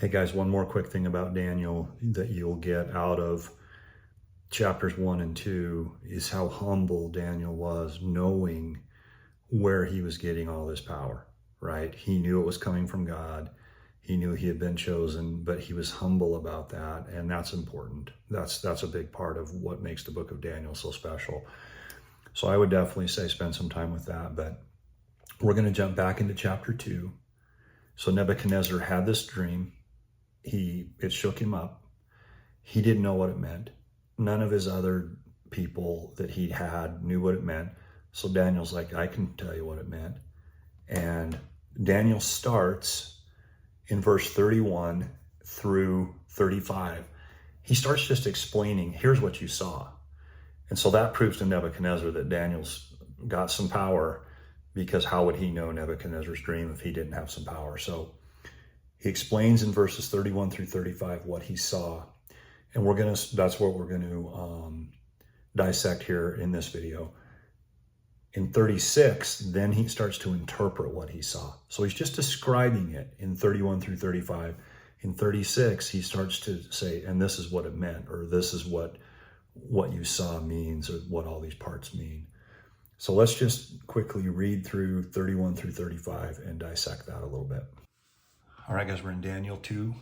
Hey guys, one more quick thing about Daniel that you'll get out of chapters 1 and 2 is how humble Daniel was, knowing where he was getting all this power, right? He knew it was coming from God. He knew he had been chosen, but he was humble about that, and that's important. That's a big part of what makes the book of Daniel so special. So I would definitely say spend some time with that, but we're going to jump back into chapter 2. So Nebuchadnezzar had this dream. It shook him up. He didn't know what it meant. None of his other people that he had knew what it meant. So Daniel's like, I can tell you what it meant. And Daniel starts in verse 31 through 35. He starts just explaining, here's what you saw. And so that proves to Nebuchadnezzar that Daniel's got some power, because how would he know Nebuchadnezzar's dream if he didn't have some power? So he explains in verses 31 through 35 what he saw. And that's what we're going to dissect here in this video. In 36, then he starts to interpret what he saw. So he's just describing it in 31 through 35. In 36, he starts to say, and this is what it meant, or this is what you saw means, or what all these parts mean. So let's just quickly read through 31 through 35 and dissect that a little bit. All right, guys, we're in Daniel 2,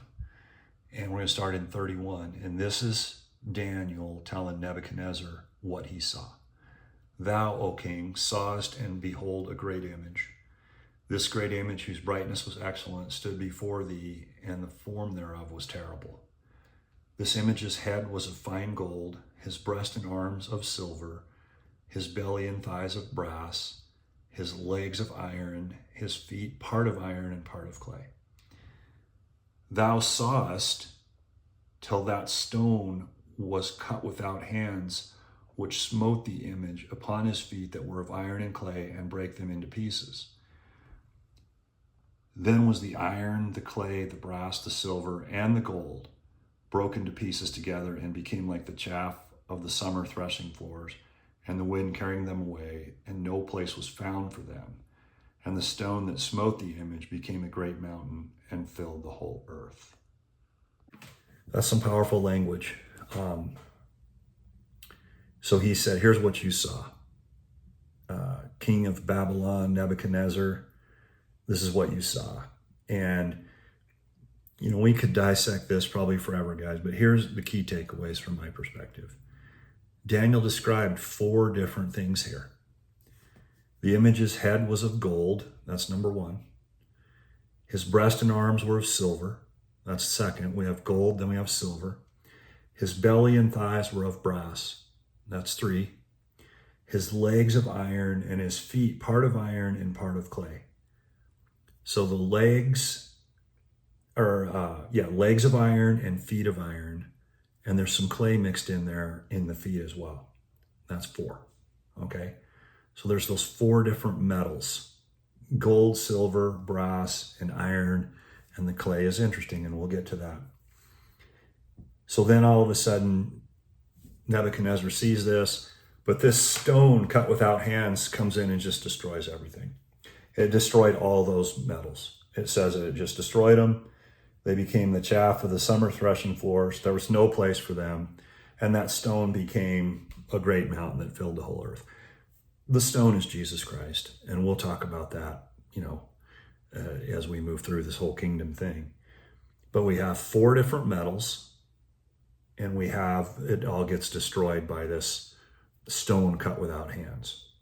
and we're going to start in 31. And this is Daniel telling Nebuchadnezzar what he saw. Thou, O king, sawest, and behold, a great image. This great image, whose brightness was excellent, stood before thee, and the form thereof was terrible. This image's head was of fine gold, his breast and arms of silver, his belly and thighs of brass, his legs of iron, his feet part of iron and part of clay. Thou sawest till that stone was cut without hands, which smote the image upon his feet that were of iron and clay, and brake them into pieces. Then was the iron, the clay, the brass, the silver, and the gold broken to pieces together, and became like the chaff of the summer threshing floors, and the wind carrying them away, and no place was found for them. And the stone that smote the image became a great mountain and filled the whole earth. That's some powerful language. So he said, here's what you saw. King of Babylon, Nebuchadnezzar, this is what you saw. And, we could dissect this probably forever, guys, but here's the key takeaways from my perspective. Daniel described 4 different things here. The image's head was of gold. That's number 1. His breast and arms were of silver. That's second. We have gold, then we have silver. His belly and thighs were of brass. That's 3. His legs of iron, and his feet part of iron and part of clay. So the legs are, legs of iron and feet of iron. And there's some clay mixed in there in the feet as well. That's 4. Okay. So there's those 4 different metals: gold, silver, brass, and iron, and the clay is interesting, and we'll get to that. So then all of a sudden, Nebuchadnezzar sees this, but this stone cut without hands comes in and just destroys everything. It destroyed all those metals. It says that it just destroyed them. They became the chaff of the summer threshing floors. There was no place for them. And that stone became a great mountain that filled the whole earth. The stone is Jesus Christ, and we'll talk about that, as we move through this whole kingdom thing. But we have 4 different metals, and it all gets destroyed by this stone cut without hands.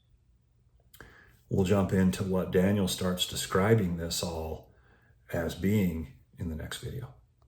We'll jump into what Daniel starts describing this all as being in the next video.